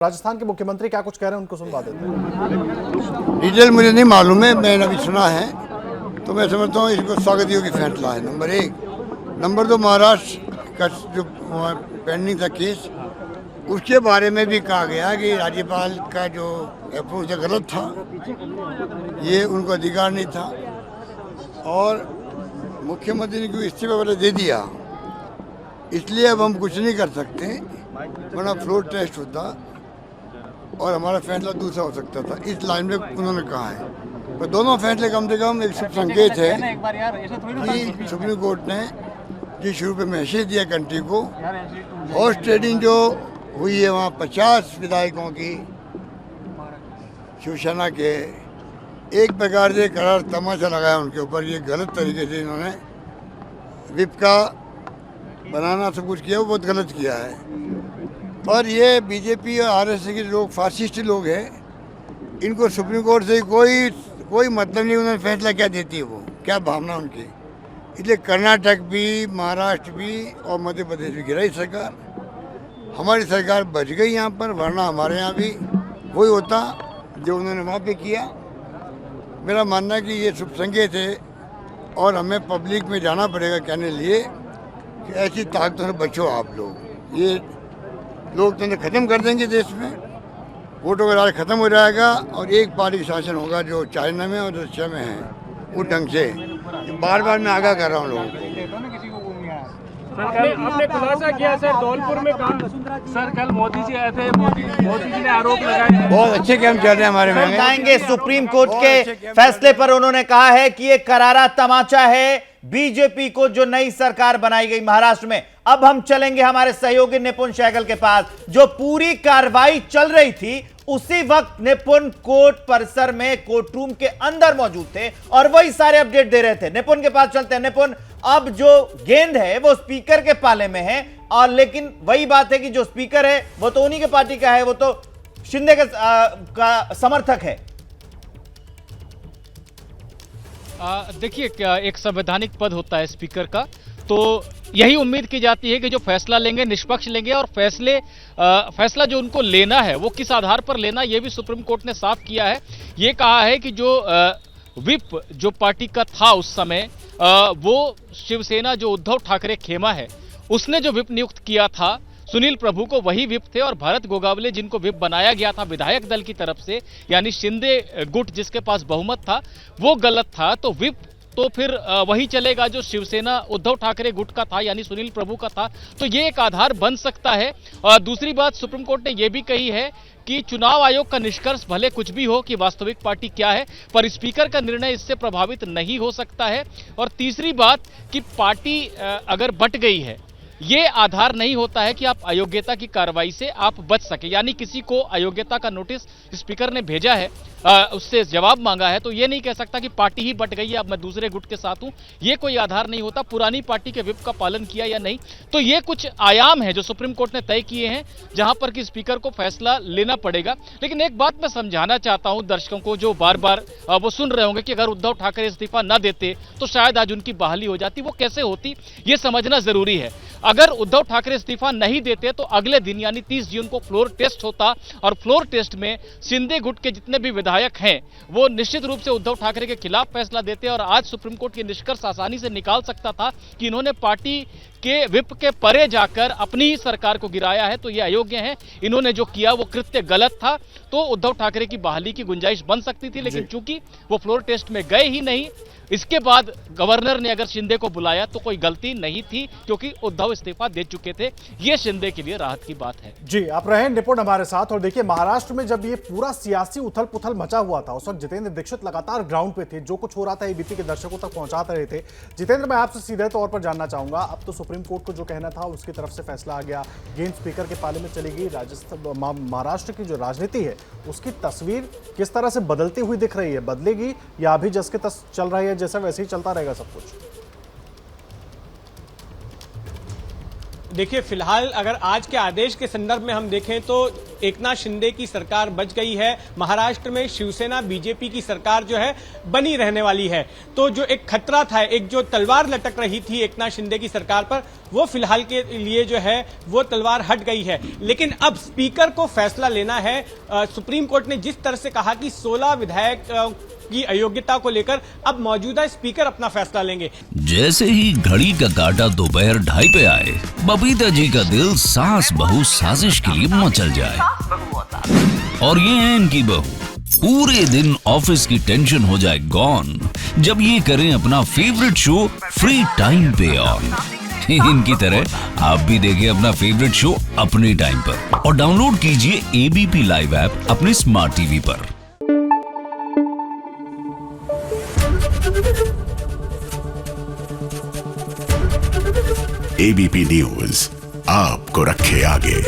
राजस्थान के मुख्यमंत्री क्या कुछ कह रहे हैं उनको सुनवा देते हैं। डिटेल मुझे नहीं मालूम है, मैंने अभी सुना है तो मैं समझता हूँ इसको स्वागत योग्य फैसला है। नंबर एक। नंबर दो, महाराष्ट्र का जो पेंडिंग था केस, उसके बारे में भी कहा गया कि राज्यपाल का जो अप्रोच गलत था, ये उनको अधिकार नहीं था और मुख्यमंत्री ने क्यों इस्तीफा वाला दे दिया, इसलिए अब हम कुछ नहीं कर सकते, वरना फ्लोर टेस्ट होता और हमारा फैसला दूसरा हो सकता था। इस लाइन में उन्होंने कहा है, पर दोनों फैसले कम से कम एक शुभ संकेत है कि सुप्रीम कोर्ट ने कि शुरू में मैसेज दिया कंट्री को। हॉर्स ट्रेडिंग जो हुई है वहाँ 50 विधायकों की शिवसेना के एक प्रकार से करार तमाचा लगाया उनके ऊपर। ये गलत तरीके से इन्होंने विप का बनाना सब कुछ किया, वो बहुत गलत किया है। और ये बीजेपी और आरएसएस के लोग फासिस्ट लोग हैं, इनको सुप्रीम कोर्ट से कोई मतलब नहीं, उन्होंने फैसला क्या देती है, वो क्या भावना उनकी। इसलिए कर्नाटक भी, महाराष्ट्र भी और मध्य प्रदेश भी गिराई सरकार। हमारी सरकार बच गई यहाँ पर, वरना हमारे यहाँ भी वही होता जो उन्होंने वहाँ पे किया। मेरा मानना है कि ये शुभ संकेत है और हमें पब्लिक में जाना पड़ेगा कहने लिए कि ऐसी ताकतों से बचो आप लोग। ये लोकतंत्र खत्म कर देंगे देश में, वोटों का राज खत्म हो जाएगा और एक पार्टी शासन होगा जो चाइना में और रशिया में है, वो ढंग से। बार बार मैं आगाह कर रहा हूँ लोगों को। आपने खुलासा किया सर, धौलपुर में काम सर कल मोदी जी आए थे, मोदी जी ने आरोप लगाए। बहुत अच्छे काम चल रहे हैं हमारे में। जाएंगे सुप्रीम कोर्ट के फैसले पर। उन्होंने कहा है कि ये करारा तमाचा है बीजेपी को जो नई सरकार बनाई गई महाराष्ट्र में। अब हम चलेंगे हमारे सहयोगी निपुण सहगल के पास, जो पूरी कार्रवाई चल रही थी उसी वक्त निपुण कोर्ट परिसर में कोर्ट रूम के अंदर मौजूद थे और वही सारे अपडेट दे रहे थे। निपुण के पास चलते हैं। निपुण, अब जो गेंद है वो स्पीकर के पाले में है, और लेकिन वही बात है कि जो स्पीकर है वो तो उन्हीं के पार्टी का है, वो तो शिंदे का समर्थक है। देखिए, एक संवैधानिक पद होता है स्पीकर का, तो यही उम्मीद की जाती है कि जो फैसला लेंगे निष्पक्ष लेंगे, और फैसला जो उनको लेना है वो किस आधार पर लेना, ये भी सुप्रीम कोर्ट ने साफ किया है। ये कहा है कि जो विप जो पार्टी का था उस समय, वो शिवसेना जो उद्धव ठाकरे खेमा है उसने जो विप नियुक्त किया था सुनील प्रभु को, वही विप थे। और भरत गोगावले जिनको विप बनाया गया था विधायक दल की तरफ से, यानी शिंदे गुट जिसके पास बहुमत था, वो गलत था। तो विप तो फिर वही चलेगा जो शिवसेना उद्धव ठाकरे गुट का था, यानी सुनील प्रभु का था। तो ये एक आधार बन सकता है। दूसरी बात, सुप्रीम कोर्ट ने यह भी कही है कि चुनाव आयोग का निष्कर्ष भले कुछ भी हो कि वास्तविक पार्टी क्या है, पर स्पीकर का निर्णय इससे प्रभावित नहीं हो सकता है। और तीसरी बात कि पार्टी अगर बंट गई है, ये आधार नहीं होता है कि आप अयोग्यता की कार्रवाई से आप बच सके। यानी किसी को अयोग्यता का नोटिस स्पीकर ने भेजा है, उससे जवाब मांगा है, तो ये नहीं कह सकता कि पार्टी ही बट गई है, अब मैं दूसरे गुट के साथ हूं। ये कोई आधार नहीं होता। पुरानी पार्टी के विप का पालन किया या नहीं, तो ये कुछ आयाम है जो सुप्रीम कोर्ट ने तय किए हैं, जहां पर कि स्पीकर को फैसला लेना पड़ेगा। लेकिन एक बात मैं समझाना चाहता हूं दर्शकों को जो बार बार वो सुन रहे होंगे कि अगर उद्धव ठाकरे इस्तीफा न देते तो शायद आज उनकी बहाली हो जाती। वो कैसे होती, ये समझना जरूरी है। अगर उद्धव ठाकरे इस्तीफा नहीं देते तो अगले दिन यानी 30 जून को फ्लोर टेस्ट होता, और फ्लोर टेस्ट में शिंदे गुट के जितने भी विधायक हैं वो निश्चित रूप से उद्धव ठाकरे के खिलाफ फैसला देते, और आज सुप्रीम कोर्ट के निष्कर्ष आसानी से निकाल सकता था कि इन्होंने पार्टी के विप के परे जाकर अपनी ही सरकार को गिराया है, तो ये अयोग्य है, इन्होंने जो किया वो कृत्य गलत था। तो उद्धव ठाकरे की बहाली की गुंजाइश बन सकती थी, लेकिन चूंकि वो फ्लोर टेस्ट में गए ही नहीं, इसके बाद गवर्नर ने अगर शिंदे को बुलाया तो कोई गलती नहीं थी, क्योंकि उद्धव इस्तीफा दे चुके थे। ये शिंदे के लिए राहत की बात है। जी, आप रहे निपुण हमारे साथ। और देखिए, महाराष्ट्र में जब ये पूरा सियासी उथल पुथल मचा हुआ था, उस वक्त जितेंद्र दीक्षित लगातार ग्राउंड पे थे, जो कुछ हो रहा था एबीपी के दर्शकों तक पहुंचाते रहे थे। जितेंद्र, मैं आपसे सीधे तौर पर जानना चाहूंगा, अब तो सुप्रीम कोर्ट को जो कहना था उसकी तरफ से फैसला आ गया, गेंद स्पीकर के पाले में चली गई। महाराष्ट्र की जो राजनीति है उसकी तस्वीर किस तरह से बदलती हुई दिख रही है? बदलेगी या अभी जस के तस चल रही है जैसा वैसे ही चलता रहेगा सब कुछ? देखिए, फिलहाल अगर आज के आदेश के संदर्भ में हम देखें तो एकनाथ शिंदे की सरकार बच गई है, महाराष्ट्र में शिवसेना बीजेपी की सरकार जो है बनी रहने वाली है। तो जो एक खतरा था, एक जो तलवार लटक रही थी एकनाथ शिंदे की सरकार पर, वो फिलहाल के लिए जो है वो तलवार हट गई है। लेकिन अब स्पीकर को फैसला लेना है। सुप्रीम कोर्ट ने जिस तरह से कहा कि 16 विधायक की अयोग्यता को लेकर अब मौजूदा स्पीकर अपना फैसला लेंगे। जैसे ही घड़ी का काटा दोपहर 2:30 पे आए, बबीता जी का दिल सास बहू साजिश के लिए मचल जाए। और ये है इनकी बहू, पूरे दिन ऑफिस की टेंशन हो जाए गॉन जब ये करें अपना फेवरेट शो फ्री टाइम पे ऑन। इनकी तरह आप भी देखिए अपना फेवरेट शो अपने टाइम पर और डाउनलोड कीजिए एबीपी लाइव ऐप अपने स्मार्ट टीवी पर। एबीपी न्यूज आपको रखे आगे।